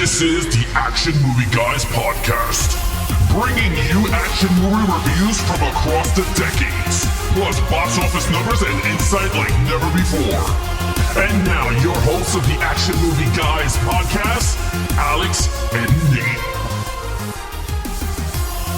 This is the Action Movie Guys podcast, bringing you action movie reviews from across the decades, plus box office numbers and insight like never before. And now, your hosts of the Action Movie Guys podcast, Alex and Nate.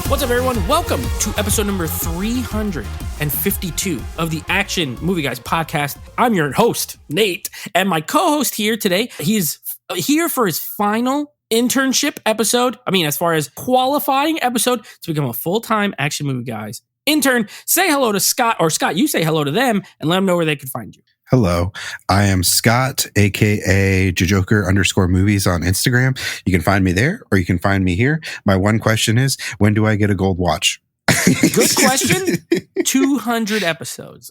What's up, everyone? Welcome to episode number 352 of the Action Movie Guys podcast. I'm your host, Nate, and my co-host here today, he's here for his final internship episode. I mean, as far as qualifying episode to become a full-time Action Movie Guys intern. Say hello to Scott, or Scott, you say hello to them and let them know where they can find you. Hello, I am Scott, aka Jojoker_movies on Instagram. You can find me there, or you can find me here. My one question is, when do I get a gold watch? Good question. 200 episodes.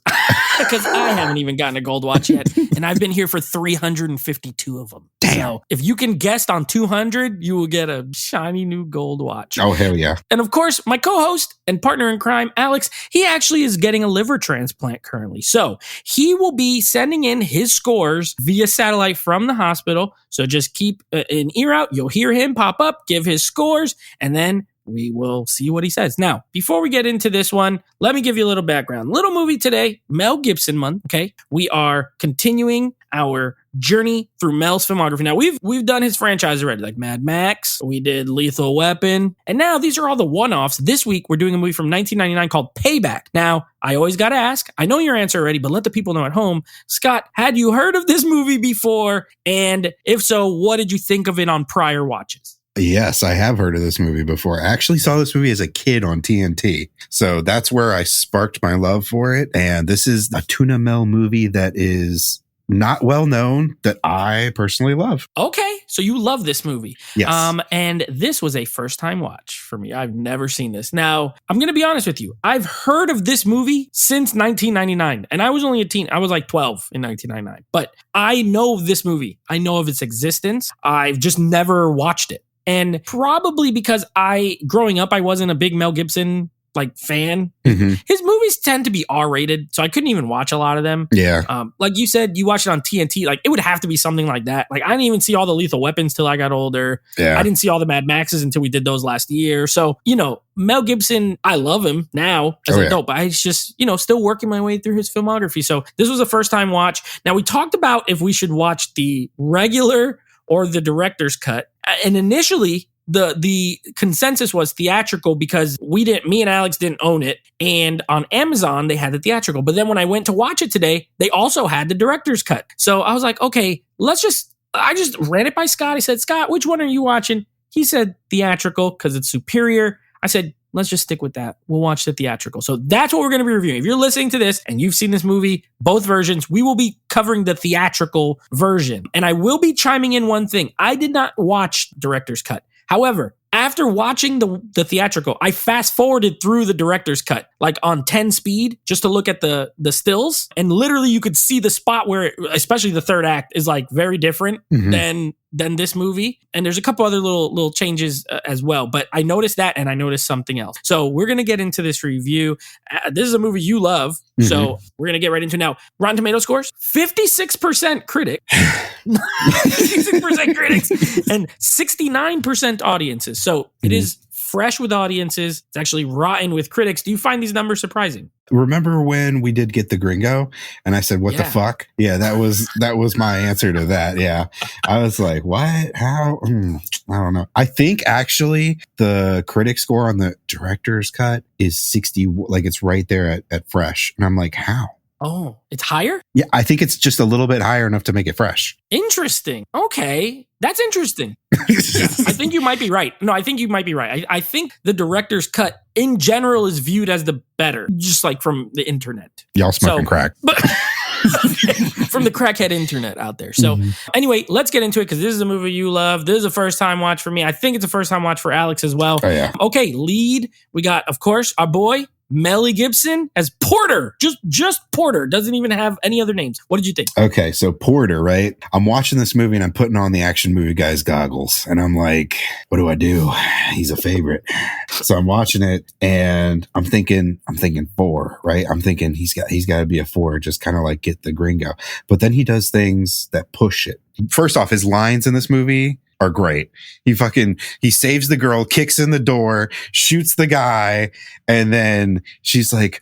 Because I haven't even gotten a gold watch yet. And I've been here for 352 of them. Damn. So if you can guest on 200, you will get a shiny new gold watch. Oh, hell yeah. And of course, my co-host and partner in crime, Alex, he actually is getting a liver transplant currently. So he will be sending in his scores via satellite from the hospital. So just keep an ear out. You'll hear him pop up, give his scores, and then we will see what he says. Now, before we get into this one, let me give you a little background. Little movie today, Mel Gibson month, okay? We are continuing our journey through Mel's filmography. Now, we've done his franchise already, like Mad Max, we did Lethal Weapon, and now these are all the one-offs. This week, we're doing a movie from 1999 called Payback. Now, I always got to ask, I know your answer already, but let the people know at home. Scott, had you heard of this movie before? And if so, what did you think of it on prior watches? Yes, I have heard of this movie before. I actually saw this movie as a kid on TNT. So that's where I sparked my love for it. And this is a Tuna Mel movie that is not well known that I personally love. Okay, so you love this movie. Yes. And this was a first time watch for me. I've never seen this. Now, I'm going to be honest with you. I've heard of this movie since 1999, and I was only a teen. I was like 12 in 1999. But I know this movie. I know of its existence. I've just never watched it. And probably because growing up, I wasn't a big Mel Gibson fan. Mm-hmm. His movies tend to be R-rated, so I couldn't even watch a lot of them. Yeah. Like you said, you watched it on TNT. Like, it would have to be something like that. Like, I didn't even see all the Lethal Weapons till I got older. Yeah. I didn't see all the Mad Maxes until we did those last year. So, Mel Gibson, I love him now as an adult, but I just, still working my way through his filmography. So this was a first time watch. Now, we talked about if we should watch the regular or the director's cut. And initially, the consensus was theatrical because me and Alex didn't own it. And on Amazon, they had the theatrical. But then when I went to watch it today, they also had the director's cut. So I was like, okay, I just ran it by Scott. I said, Scott, which one are you watching? He said theatrical because it's superior. I said, let's just stick with that. We'll watch the theatrical. So that's what we're going to be reviewing. If you're listening to this and you've seen this movie, both versions, we will be covering the theatrical version. And I will be chiming in one thing. I did not watch director's cut. However, after watching the theatrical, I fast forwarded through the director's cut, like on 10 speed, just to look at the stills. And literally you could see the spot where, especially the third act, is like very different than this movie. And there's a couple other little changes as well. But I noticed that, and I noticed something else. So we're going to get into this review. This is a movie you love. So we're going to get right into it now. Rotten Tomato scores, 56% critic, 56% critics, and 69% audiences. So it is fresh with audiences. It's actually rotten with critics. Do you find these numbers surprising? Remember when we did get the Gringo and I said, what the fuck? Yeah, that was my answer to that. Yeah. I was like, what? How? I don't know. I think actually the critic score on the director's cut is 60. Like, it's right there at fresh. And I'm like, how? Oh, it's higher? Yeah, I think it's just a little bit higher enough to make it fresh. Interesting. Okay. That's interesting. I think you might be right. No, I think you might be right. I think the director's cut in general is viewed as the better, just like from the internet. Y'all smoking crack. But from the crackhead internet out there. So anyway, let's get into it because this is a movie you love. This is a first time watch for me. I think it's a first time watch for Alex as well. Oh, yeah. Okay, lead. We got, of course, our boy, Mel Gibson as Porter. Just Porter. Doesn't even have any other names. What did you think? Okay, so Porter, right? I'm watching this movie and I'm putting on the Action Movie Guys goggles. And I'm like, what do? He's a favorite. So I'm watching it and I'm thinking 4, right? I'm thinking he's got to be a 4, just kind of like get the Gringo. But then he does things that push it. First off, his lines in this movie are great. He saves the girl, kicks in the door, shoots the guy, and then she's like,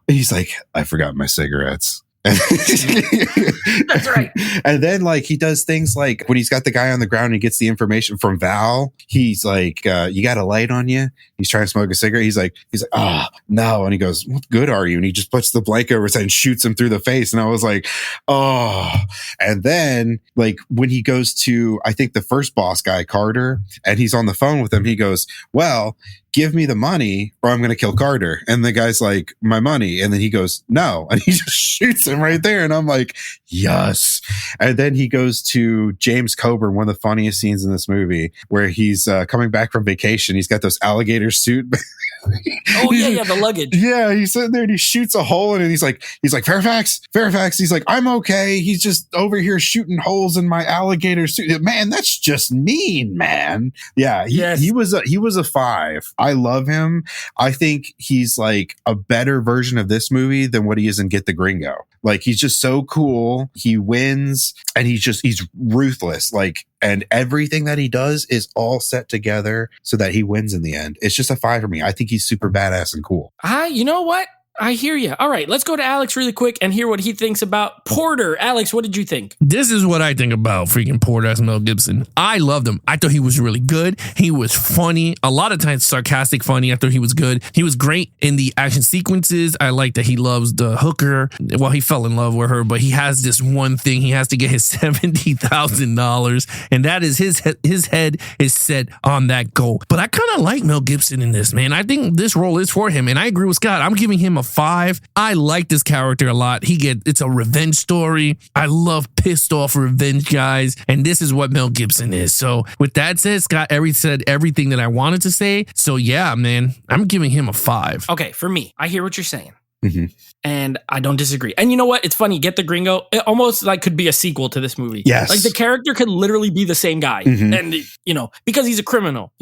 he's like, I forgot my cigarettes. That's right. And then like he does things like when he's got the guy on the ground and he gets the information from Val, he's like, you got a light on you? He's trying to smoke a cigarette. He's like, oh no. And he goes, what good are you? And he just puts the blanket over his head and shoots him through the face. And I was like, oh. And then like when he goes to, I think the first boss guy, Carter, and he's on the phone with him, he goes, well, give me the money or I'm going to kill Carter. And the guy's like, my money. And then he goes, no. And he just shoots him right there. And I'm like, yes. And then he goes to James Coburn, one of the funniest scenes in this movie, where he's coming back from vacation. He's got those alligator suit. Oh yeah, the luggage. Yeah, he's sitting there and he shoots a hole in it. He's like, Fairfax. He's like, I'm okay. He's just over here shooting holes in my alligator suit. Man, that's just mean, man. Yeah, he was a 5. I love him. I think he's like a better version of this movie than what he is in Get the Gringo. Like he's just so cool. He wins and he's ruthless. Like, and everything that he does is all set together so that he wins in the end. It's just a 5 for me. I think he's super badass and cool. You know what? I hear you. All right, let's go to Alex really quick and hear what he thinks about Porter. Alex, what did you think? This is what I think about freaking Porter as Mel Gibson. I loved him. I thought he was really good. He was funny. A lot of times sarcastic funny. I thought he was good. He was great in the action sequences. I like that he loves the hooker. Well, he fell in love with her, but he has this one thing. He has to get his $70,000, and that is his head is set on that goal. But I kind of like Mel Gibson in this, man. I think this role is for him, and I agree with Scott. I'm giving him a 5. I like this character a lot. It's a revenge story. I love pissed off revenge guys, and this is what Mel Gibson is. So with that said, Scott said everything that I wanted to say. So yeah, man, I'm giving him a 5. Okay, for me, I hear what you're saying. Mm-hmm. And I don't disagree. And you know what? It's funny. Get the Gringo. It almost like could be a sequel to this movie. Yes. Like the character could literally be the same guy. Mm-hmm. And, because he's a criminal.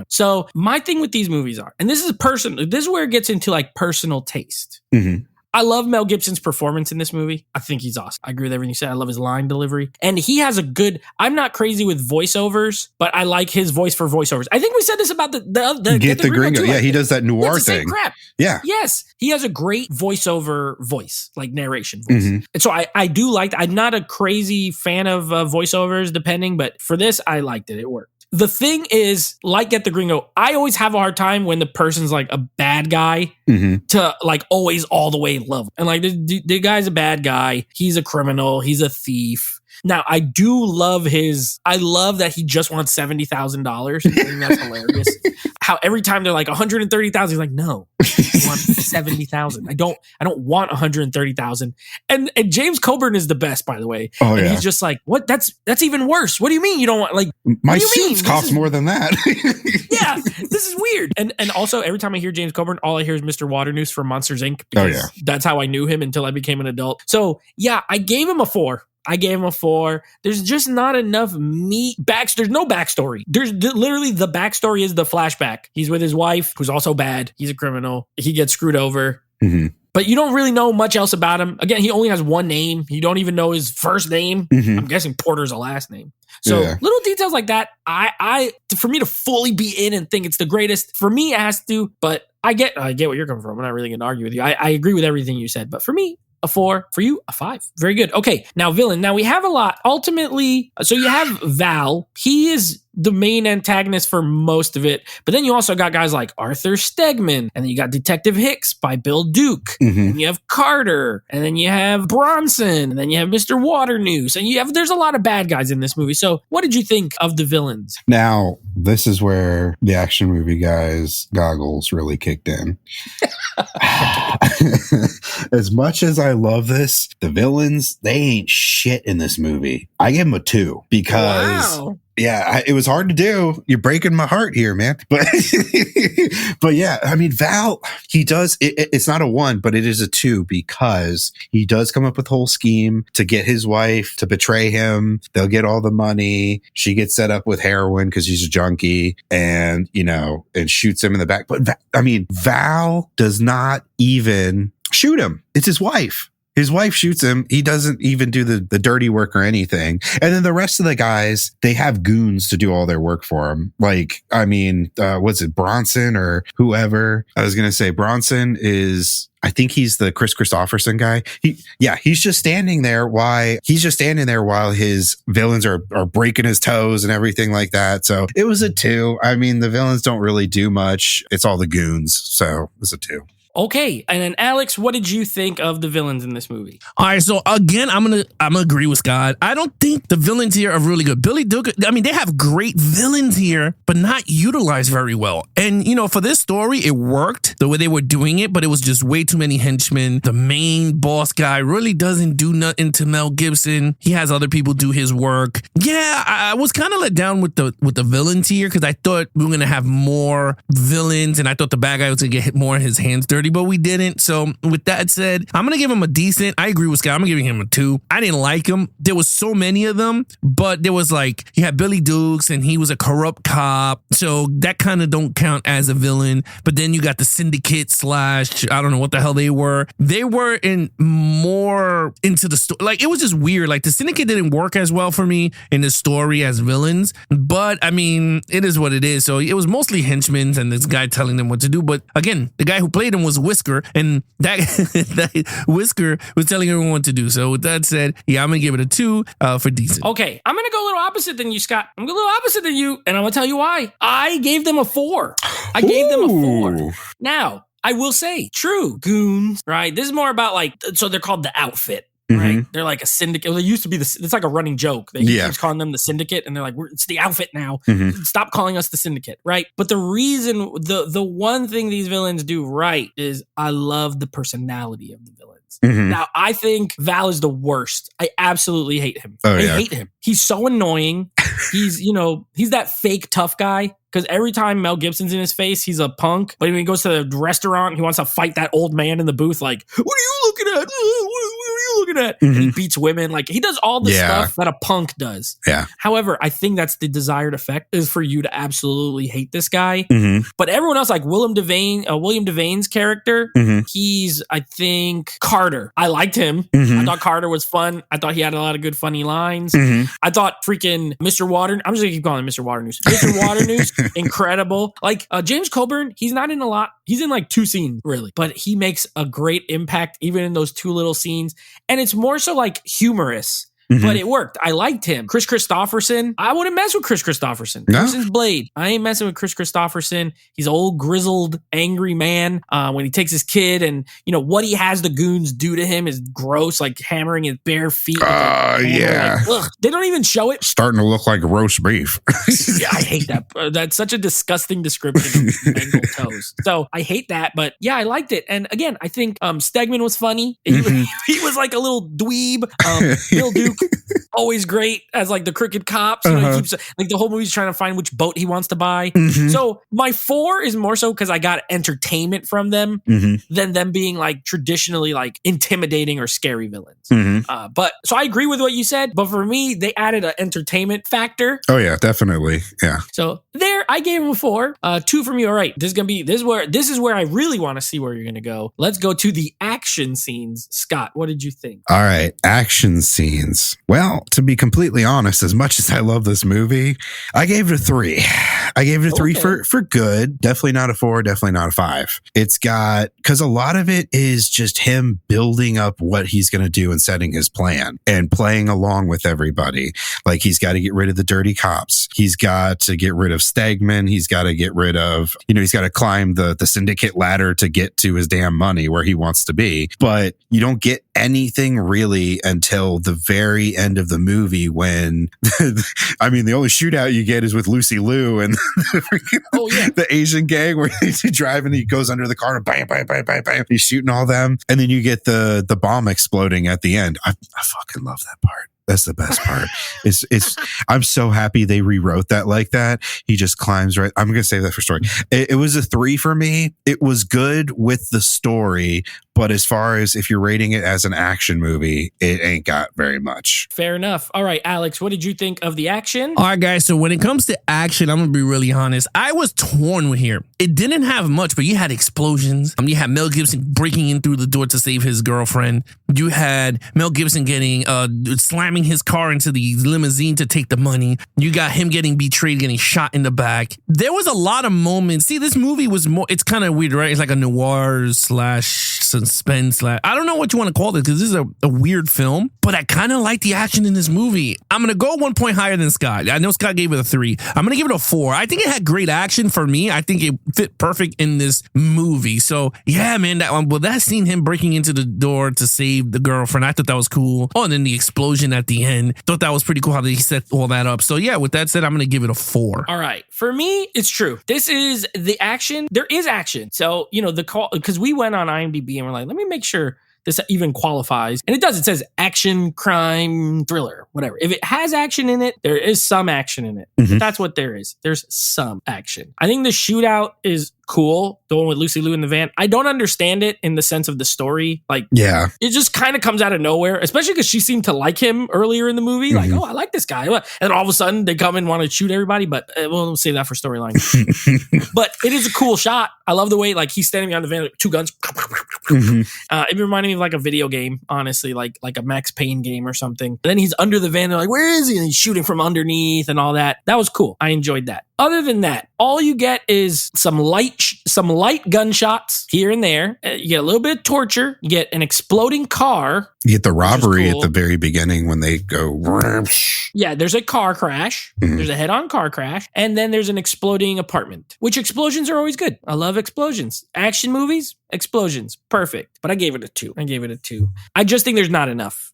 So my thing with these movies and this is where it gets into like personal taste. Mm-hmm. I love Mel Gibson's performance in this movie. I think he's awesome. I agree with everything you said. I love his line delivery. And he has I'm not crazy with voiceovers, but I like his voice for voiceovers. I think we said this about the Get the Gringo. Yeah, he does that noir thing. Same crap. Yeah. Yes. He has a great voiceover voice, like narration voice. Mm-hmm. And so I do like I'm not a crazy fan of voiceovers depending, but for this, I liked it. It worked. The thing is, like Get the Gringo, I always have a hard time when the person's like a bad guy to like always all the way love. And like the guy's a bad guy. He's a criminal. He's a thief. Now, I love that he just wants $70,000. I think that's hilarious. How every time they're like 130,000, he's like, no, I want 70,000. I don't want 130,000. And James Coburn is the best, by the way. Oh, and yeah. he's just like, what? That's even worse. What do you mean you don't want like my suits cost more than that? Yeah, this is weird. And also every time I hear James Coburn, all I hear is Mr. Waternoose from Monsters Inc. Because that's how I knew him until I became an adult. So yeah, I gave him a 4. There's just not enough meat. There's no backstory. There's literally the backstory is the flashback. He's with his wife, who's also bad. He's a criminal. He gets screwed over. Mm-hmm. But you don't really know much else about him. Again, he only has one name. You don't even know his first name. Mm-hmm. I'm guessing Porter's a last name. So little details like that, for me to fully be in and think it's the greatest, for me it has to, but I get what you're coming from. I'm not really going to argue with you. I agree with everything you said, but for me, a 4. For you, a 5. Very good. Okay, now villain. Now we have a lot. Ultimately, so you have Val. He is the main antagonist for most of it. But then you also got guys like Arthur Stegman. And then you got Detective Hicks by Bill Duke. Mm-hmm. And you have Carter. And then you have Bronson. And then you have Mr. Waternoose. And there's a lot of bad guys in this movie. So what did you think of the villains? Now, this is where the action movie guys' goggles really kicked in. As much as I love this, the villains, they ain't shit in this movie. I give them a 2 because... Wow. Yeah, it was hard to do. You're breaking my heart here, man. But but yeah, I mean, Val, he does, it's not a 1, but it is a 2 because he does come up with a whole scheme to get his wife to betray him. They'll get all the money. She gets set up with heroin because she's a junkie and, and shoots him in the back. But I mean, Val does not even shoot him. It's his wife. His wife shoots him. He doesn't even do the dirty work or anything. And then the rest of the guys, they have goons to do all their work for him. Like, I mean, was it Bronson or whoever? I was going to say Bronson is... I think he's the Chris Christopherson guy. He's just standing there while his villains are breaking his toes and everything like that. So it was a 2. I mean, the villains don't really do much. It's all the goons. So it was a 2. Okay, and then Alex, what did you think of the villains in this movie? All right, so again, I'm gonna agree with Scott. I don't think the villains here are really good. Billy Duke, I mean, they have great villains here, but not utilized very well. And for this story, it worked the way they were doing it, but it was just way too many henchmen. The main boss guy really doesn't do nothing to Mel Gibson. He has other people do his work. Yeah, I was kind of let down with the villains here because I thought we were gonna have more villains, and I thought the bad guy was gonna get more of his hands dirty. But we didn't. So with that said, I'm going to give him a decent. I agree with Scott. I'm giving him a 2. I didn't like him. There was so many of them, but there was like, you had Billy Dukes and he was a corrupt cop. So that kind of don't count as a villain. But then you got the syndicate / I don't know what the hell they were. They were more into the story. Like, it was just weird. Like, the syndicate didn't work as well for me in the story as villains. But I mean, it is what it is. So it was mostly henchmen and this guy telling them what to do. But again, the guy who played him was Whisker, and that Whisker was telling everyone what to do. So with that said, yeah, I'm gonna give it a 2 for decent. Okay, I'm gonna go a little opposite than you, Scott. I'm gonna go a little opposite than you, and I'm gonna tell you why. I gave them a 4. I gave them a 4. Now, I will say, true, goons, right? This is more about so they're called the outfit. Right, mm-hmm. They're like a syndicate. They used to be it's like a running joke. They keep calling them the syndicate, and they're like, it's the outfit now. Mm-hmm. Stop calling us the syndicate, right? But the reason, the one thing these villains do right is I love the personality of the villains. Mm-hmm. Now, I think Val is the worst. I absolutely hate him. I hate him. He's so annoying. He's that fake tough guy. Because every time Mel Gibson's in his face, he's a punk. But when he goes to the restaurant, he wants to fight that old man in the booth. Like, what are you looking at? What are you looking at? Mm-hmm. And he beats women. Like, he does all the stuff that a punk does. Yeah. However, I think that's the desired effect is for you to absolutely hate this guy. Mm-hmm. But everyone else, like William Devane's character, he's, I think, Carter. I liked him. Mm-hmm. I thought Carter was fun. I thought he had a lot of good, funny lines. Mm-hmm. I thought freaking Mr. Water. I'm just going to keep calling him Mr. Waternoose. Mr. Waternoose. Incredible. Like James Coburn, he's not in a lot. He's in like 2 scenes, really. But he makes a great impact even in those 2 little scenes. And it's more so like humorous. Mm-hmm. But it worked. I liked him. Chris Christopherson. I wouldn't mess with Chris Christopherson. No. Since Blade, I ain't messing with Chris Christopherson. He's an old, grizzled, angry man. When he takes his kid and, what he has the goons do to him is gross, like hammering his bare feet. Yeah. Like, they don't even show it. Starting to look like roast beef. Yeah, I hate that. That's such a disgusting description of mangled toes. So I hate that. But yeah, I liked it. And again, I think Stegman was funny. Mm-hmm. He was like a little dweeb. Bill Duke. Always great as like the crooked cops. He keeps like the whole movie's trying to find which boat he wants to buy. Mm-hmm. So my 4 is more so because I got entertainment from them than them being like traditionally like intimidating or scary villains. Mm-hmm. But so I agree with what you said. But for me, they added an entertainment factor. Oh yeah, definitely. Yeah. So there, I gave him a 4. 2 from you. All right, this is where I really want to see where you're gonna go. Let's go to the action scenes. Scott, what did you think? All right, action scenes. Well, to be completely honest, as much as I love this movie, I gave it a 3. I gave it a 3 for good. Definitely not a 4, definitely not a 5. It's got, because a lot of it is just him building up what he's going to do and setting his plan and playing along with everybody. Like he's got to get rid of the dirty cops. He's got to get rid of Stegman. He's got to get rid of, he's got to climb the syndicate ladder to get to his damn money where he wants to be. But you don't get anything really until the very end of the movie when the only shootout you get is with Lucy Liu and the Asian gang where he's driving, he goes under the car and bam, bam, bam, bam, bam. He's shooting all them. And then you get the bomb exploding at the end. I fucking love that part. That's the best part. I'm so happy they rewrote that like that. He just climbs right. I'm going to save that for story. It was a 3 for me. It was good with the story, But as far as if you're rating it as an action movie, it ain't got very much. Fair enough. All right, Alex, what did you think of the action? All right, guys. So when it comes to action, I'm going to be really honest. I was torn with here. It didn't have much, but you had explosions. You had Mel Gibson breaking in through the door to save his girlfriend. You had Mel Gibson getting slamming his car into the limousine to take the money. You got him getting betrayed, getting shot in the back. There was a lot of moments. See, this movie was more, it's kind of weird, right? It's like a noir / suspense / I don't know what you want to call it because this is a weird film, but I kind of like the action in this movie. I'm going to go 1 point higher than Scott. I know Scott gave it a 3. I'm going to give it a 4. I think it had great action for me. I think it fit perfect in this movie. So yeah, man, that scene, him breaking into the door to save the girlfriend, I thought that was cool. Oh, and then the explosion at the end, thought that was pretty cool how they set all that up. So yeah, with that said, I'm going to give it a 4. All right. For me, it's true. This is the action. There is action. So, the call, because we went on IMDb and we're like, let me make sure this even qualifies. And it does. It says action, crime, thriller, whatever. If it has action in it, there is some action in it. Mm-hmm. That's what there is. There's some action. I think the shootout is cool. The one with Lucy Liu in the van. I don't understand it in the sense of the story. Like, yeah, it just kind of comes out of nowhere, especially because she seemed to like him earlier in the movie. Like, oh, I like this guy. And then all of a sudden they come and want to shoot everybody. But we'll save that for storyline. But it is a cool shot. I love the way like he's standing behind the van with 2 guns. It reminded me of like a video game, honestly, like a Max Payne game or something. And then he's under the van. They're like, where is he? And he's shooting from underneath and all that. That was cool. I enjoyed that. Other than that, all you get is some light gunshots here and there. You get a little bit of torture. You get an exploding car. You get the robbery cool. at the very beginning when they go. Yeah, there's a car crash. Mm-hmm. There's a head-on car crash. And then there's an exploding apartment, which explosions are always good. I love explosions. Action movies, explosions. Perfect. But I gave it a 2. I just think there's not enough.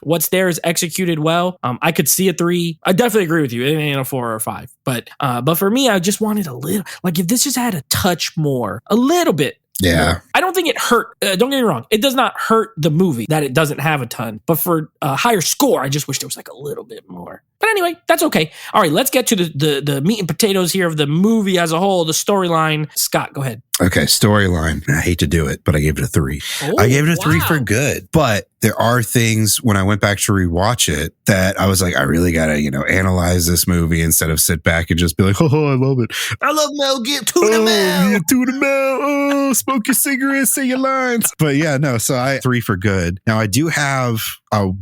What's there is executed well. I could see a 3. I definitely agree with you. It ain't a 4 or a 5. But for me, I just wanted a little, like if this just had a touch more, a little bit. Yeah. I don't think it hurt. Don't get me wrong. It does not hurt the movie that it doesn't have a ton. But for a higher score, I just wish there was like a little bit more. But anyway, that's okay. All right, let's get to the meat and potatoes here of the movie as a whole, the storyline. Scott, go ahead. Okay, storyline. I hate to do it, but I gave it a 3. Oh, I gave it a 3 wow. for good. But there are things when I went back to rewatch it that I was like, I really got to, analyze this movie instead of sit back and just be like, oh, I love it. I love Mel Gibson. Tuna Mel. Yeah, Tuna Mel. Oh, smoke your cigarettes, say your lines. But yeah, no, so 3 for good. Now I do have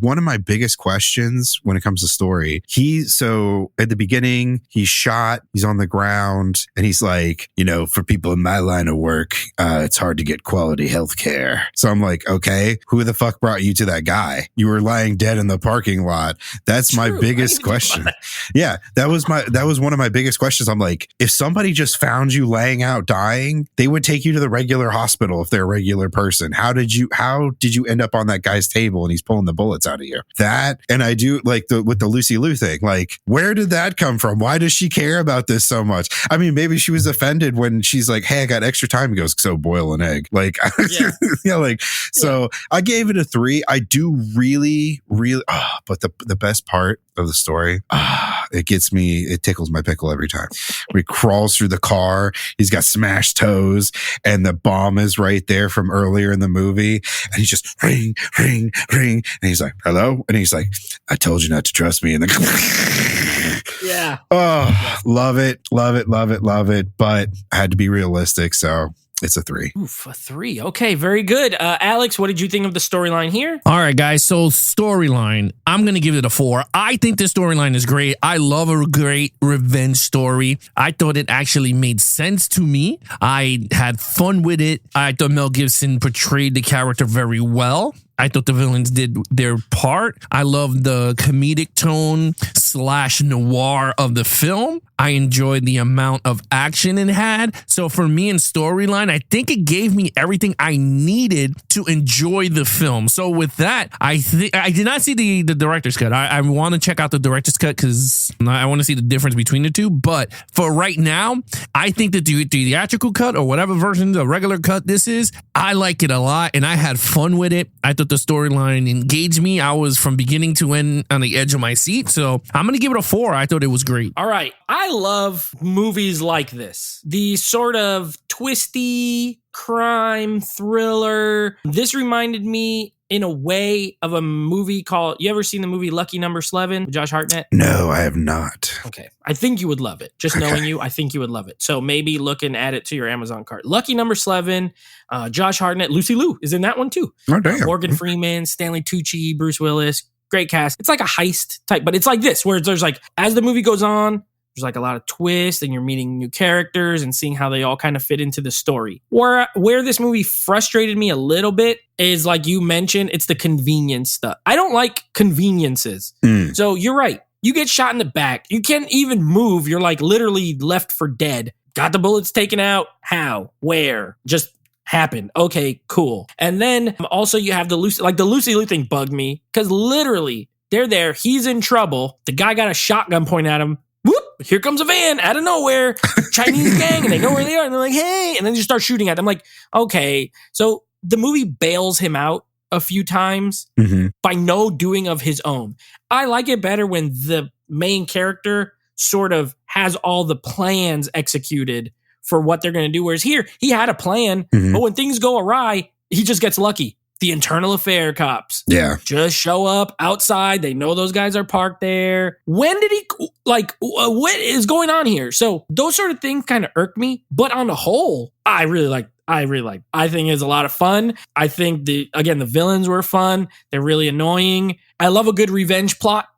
one of my biggest questions when it comes to story. So at the beginning, he's shot, he's on the ground, and he's like, for people in my line of work, it's hard to get quality health care. So I'm like, okay, who the fuck brought you to that guy? You were lying dead in the parking lot. That's my biggest question. Yeah, that was one of my biggest questions. I'm like, if somebody just found you laying out dying, they would take you to the regular hospital if they're a regular person. How did you end up on that guy's table and he's pulling the bullets out of you? That, and I do like with the Lucy Liu thing, like, where did that come from? Why does she care about this so much? I mean, maybe she was offended when she's like, hey, I got extra time. He goes, so boil an egg. Like, yeah. So I gave it a 3. I do really, but the best part of the story, it tickles my pickle every time. When he crawls through the car, he's got smashed toes, and the bomb is right there from earlier in the movie, and he's just ring, ring, ring, and he's like, hello? And he's like, I told you not to trust me. And then yeah. Oh, love it. But I had to be realistic, so it's a 3. Oof, a 3. Okay, very good. Alex, what did you think of the storyline here? All right, guys. So storyline, I'm going to give it a 4. I think the storyline is great. I love a great revenge story. I thought it actually made sense to me. I had fun with it. I thought Mel Gibson portrayed the character very well. I thought the villains did their part. I love the comedic tone / noir of the film. I enjoyed the amount of action it had. So for me in storyline, I think it gave me everything I needed to enjoy the film. So with that, I did not see the director's cut. I want to check out the director's cut because I want to see the difference between the two. But for right now, I think that the theatrical cut or whatever version, the regular cut this is, I like it a lot and I had fun with it. I thought the storyline engaged me. I was from beginning to end on the edge of my seat. So I'm going to give it a 4. I thought it was great. All right. I love movies like this. The sort of twisty, crime thriller. This reminded me in a way of a movie called, you ever seen the movie Lucky Number 11 with Josh Hartnett? No, I have not. Okay. I think you would love it. Just knowing you, I think you would love it. So maybe look and add it to your Amazon cart. Lucky Number 11, Josh Hartnett, Lucy Liu is in that one too. Oh, damn. Morgan Freeman, Stanley Tucci, Bruce Willis. Great cast. It's like a heist type, but it's like this, where there's like, as the movie goes on, there's like a lot of twists and you're meeting new characters and seeing how they all kind of fit into the story. Where this movie frustrated me a little bit is, like you mentioned, it's the convenience stuff. I don't like conveniences. So you're right. You get shot in the back. You can't even move. You're like literally left for dead. Got the bullets taken out. How? Where? Just happened. Okay, cool. And then also you have the Lucy Liu thing bugged me because literally they're there. He's in trouble. The guy got a shotgun pointed at him. Whoop! Here comes a van out of nowhere. Chinese gang, and they know where they are. And they're like, hey, and then you start shooting at them. Like, okay. So the movie bails him out a few times by no doing of his own. I like it better when the main character sort of has all the plans executed for what they're going to do. Whereas here, he had a plan, but when things go awry, he just gets lucky. The internal affair cops just show up outside. They know those guys are parked there. When did he, what is going on here? So those sort of things kind of irk me. But on the whole, I really like. I think it's a lot of fun. I think the villains were fun. They're really annoying. I love a good revenge plot.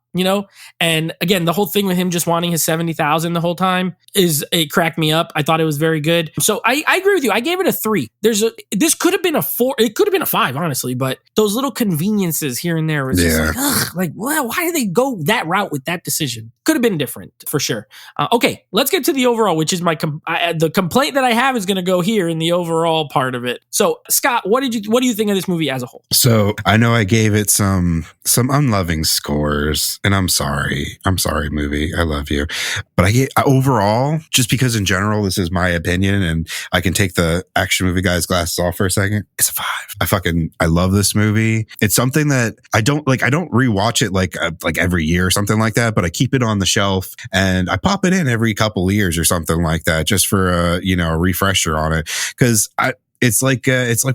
And again, the whole thing with him just wanting his 70,000 the whole time it cracked me up. I thought it was very good. So I agree with you. I gave it a 3. This could have been a 4. It could have been a 5, honestly, but those little conveniences here and there was just why did they go that route with that decision? Could have been different for sure. Okay, let's get to the overall, which is the complaint that I have is going to go here in the overall part of it. So Scott, what do you think of this movie as a whole? So I know I gave it some unloving scores. And I'm sorry, movie. I love you. But overall, just because in general, this is my opinion and I can take the action movie guy's glasses off for a second. It's a 5. I love this movie. It's something that I don't rewatch it like every year or something like that, but I keep it on the shelf and I pop it in every couple of years or something like that just for a refresher on it. Cause it's like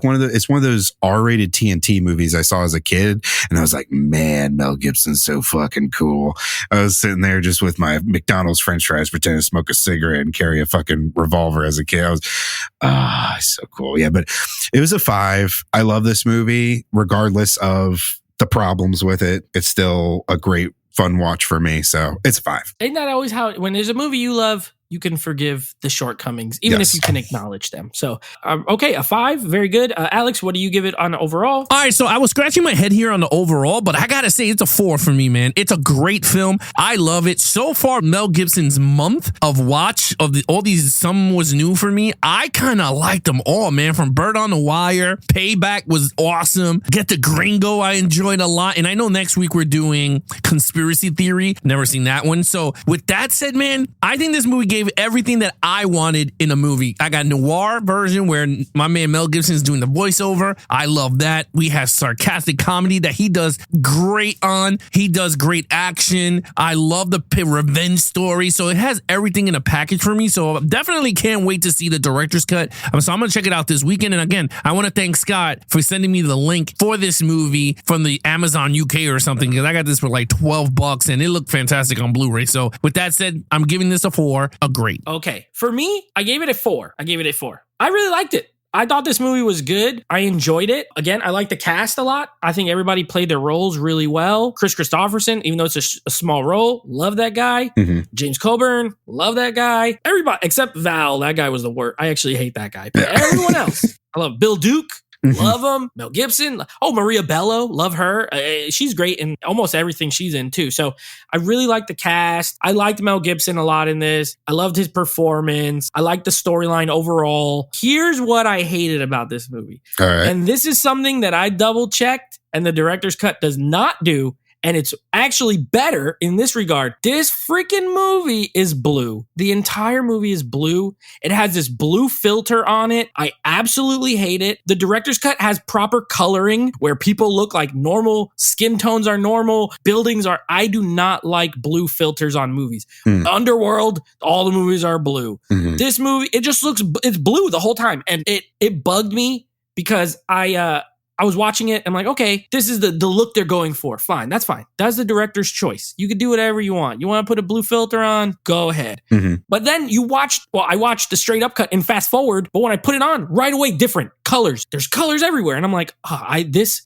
one of those R-rated TNT movies I saw as a kid, and I was like, man, Mel Gibson's so fucking cool. I was sitting there just with my McDonald's French fries, pretending to smoke a cigarette and carry a fucking revolver as a kid. I was, so cool. Yeah, but it was a 5. I love this movie, regardless of the problems with it. It's still a great, fun watch for me. So it's a 5. Ain't that always how, when there's a movie you love, you can forgive the shortcomings, even if you can acknowledge them. So, okay, a 5. Very good. Alex, what do you give it on overall? All right, so I was scratching my head here on the overall, but I got to say it's a 4 for me, man. It's a great film. I love it. So far, Mel Gibson's month of watch of all these, some was new for me. I kind of liked them all, man. From Bird on the Wire, Payback was awesome. Get the Gringo, I enjoyed a lot. And I know next week we're doing Conspiracy Theory. Never seen that one. So with that said, man, I think this movie gave everything that I wanted in a movie. I got noir version where my man Mel Gibson is doing the voiceover. I love that. We have sarcastic comedy that he does great on. He does great action. I love the revenge story. So it has everything in a package for me. So definitely can't wait to see the director's cut. So I'm going to check it out this weekend. And again, I want to thank Scott for sending me the link for this movie from the Amazon UK or something, because I got this for like $12 and it looked fantastic on Blu-ray. So with that said, I'm giving this a 4. Great. Okay. For me, I gave it a 4. I really liked it. I thought this movie was good. I enjoyed it. Again, I like the cast a lot. I think everybody played their roles really well. Chris Christopherson, even though it's a small role, love that guy. James Coburn, love that guy. Everybody except Val, that guy was the worst. I actually hate that guy. But everyone else, I love Bill Duke. Love him. Mel Gibson. Oh, Maria Bello. Love her. She's great in almost everything she's in too. So I really like the cast. I liked Mel Gibson a lot in this. I loved his performance. I liked the storyline overall. Here's what I hated about this movie. All right. And this is something that I double checked and the director's cut does not do. And it's actually better in this regard. This freaking movie is blue. The entire movie is blue. It has this blue filter on it. I absolutely hate it. The director's cut has proper coloring where people look like normal, skin tones are normal, buildings are. I do not like blue filters on movies. Underworld, all the movies are blue. This movie, it just looks, it's blue the whole time. And it bugged me because I was watching it. I'm like, okay, this is the look they're going for. Fine. That's fine. That's the director's choice. You can do whatever you want. You want to put a blue filter on? Go ahead. But then I watched the straight up cut and fast forward. But when I put it on, right away, different colors. There's colors everywhere. And I'm like,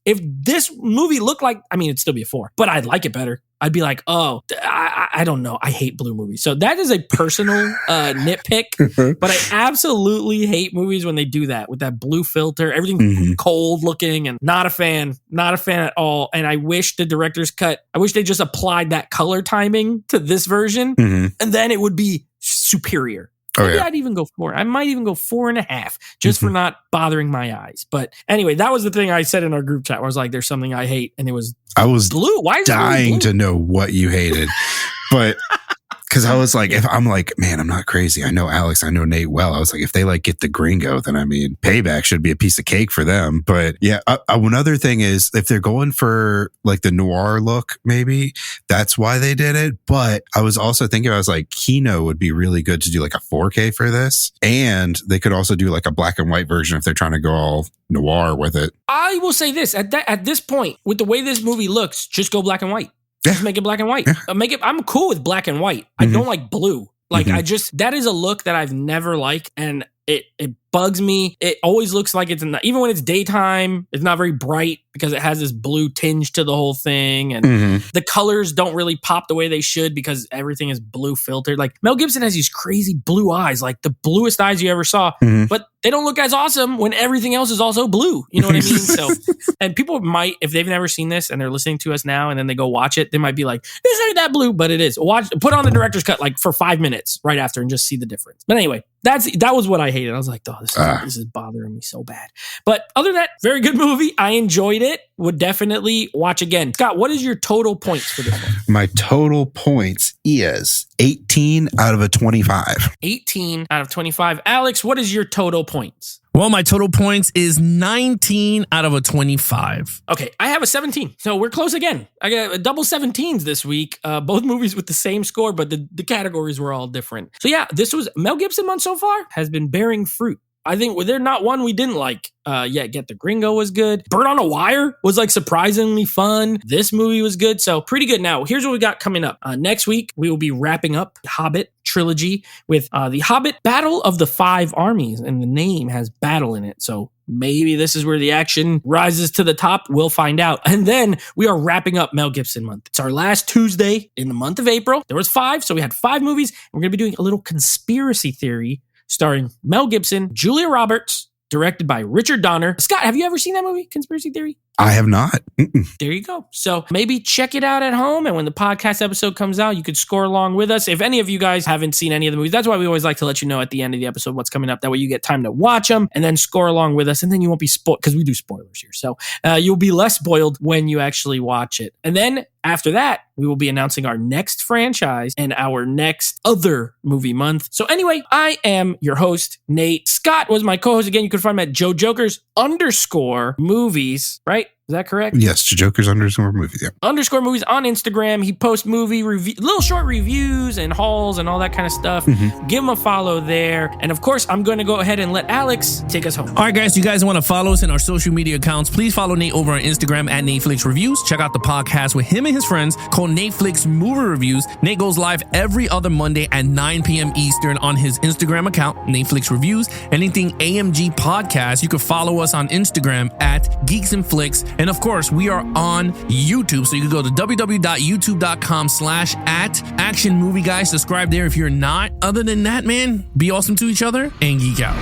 if this movie looked like, I mean, it'd still be a 4, but I'd like it better. I'd be like, oh, I don't know. I hate blue movies. So that is a personal nitpick, but I absolutely hate movies when they do that with that blue filter. Everything's cold looking and not a fan at all. And I wish the director's cut, I wish they just applied that color timing to this version and then it would be superior. Maybe I'd even go 4. I might even go 4.5 just for not bothering my eyes. But anyway, that was the thing I said in our group chat where I was like, there's something I hate. And I was blue. Why is dying blue? To know what you hated. But because I was like, man, I'm not crazy. I know Alex, I know Nate well. I was like, if they like get the gringo, then I mean, Payback should be a piece of cake for them. But yeah, one other thing is if they're going for like the noir look, maybe that's why they did it. But I was also thinking, I was like, Kino would be really good to do like a 4K for this. And they could also do like a black and white version if they're trying to go all noir with it. I will say this at this point, with the way this movie looks, just go black and white. Just make it black and white. I'm cool with black and white. I don't like blue. Like that is a look that I've never liked. And it bugs me. It always looks like it's even when it's daytime, it's not very bright because it has this blue tinge to the whole thing. And the colors don't really pop the way they should because everything is blue filtered. Like Mel Gibson has these crazy blue eyes, like the bluest eyes you ever saw, but they don't look as awesome when everything else is also blue. You know what I mean? So, and people might, if they've never seen this and they're listening to us now and then they go watch it, they might be like, this ain't that blue, but it is. Put on the director's cut like for 5 minutes right after and just see the difference. But anyway, that was what I hated. I was like, oh, this is bothering me so bad. But other than that, very good movie. I enjoyed it. Would definitely watch again. Scott, what is your total points for this one? My total points is 18 out of a 25. 18 out of 25. Alex, what is your total points? Well, my total points is 19 out of a 25. Okay, I have a 17. So we're close again. I got a double 17s this week. Both movies with the same score, but the categories were all different. So yeah, this was Mel Gibson month so far has been bearing fruit. I think there's not one we didn't like. Get the Gringo was good. Bird on a Wire was like surprisingly fun. This movie was good. So pretty good. Now, here's what we got coming up. Next week, we will be wrapping up the Hobbit trilogy with the Hobbit Battle of the Five Armies. And the name has battle in it. So maybe this is where the action rises to the top. We'll find out. And then we are wrapping up Mel Gibson month. It's our last Tuesday in the month of April. There was 5. So we had 5 movies. We're going to be doing a little conspiracy theory starring Mel Gibson, Julia Roberts, directed by Richard Donner. Scott, have you ever seen that movie, Conspiracy Theory? I have not. There you go. So maybe check it out at home. And when the podcast episode comes out, you could score along with us. If any of you guys haven't seen any of the movies, that's why we always like to let you know at the end of the episode what's coming up. That way you get time to watch them and then score along with us. And then you won't be spoiled because we do spoilers here. So you'll be less spoiled when you actually watch it. And then after that, we will be announcing our next franchise and our next other movie month. So anyway, I am your host, Nate. Scott was my co-host. Again, you can find him at JoeJokers_movies, right? Is that correct? Yes, Jokers_movies. Yeah. _movies on Instagram. He posts movie review, little short reviews and hauls and all that kind of stuff. Give him a follow there. And of course, I'm going to go ahead and let Alex take us home. All right, guys, you guys want to follow us in our social media accounts? Please follow Nate over on Instagram at Netflix Reviews. Check out the podcast with him and his friends called Netflix Movie Reviews. Nate goes live every other Monday at 9 p.m. Eastern on his Instagram account, Netflix Reviews. Anything AMG Podcast, you can follow us on Instagram at Geeks and Flicks. And of course, we are on YouTube. So you can go to www.youtube.com/@Action Movie Guys. Subscribe there if you're not. Other than that, man, be awesome to each other and geek out.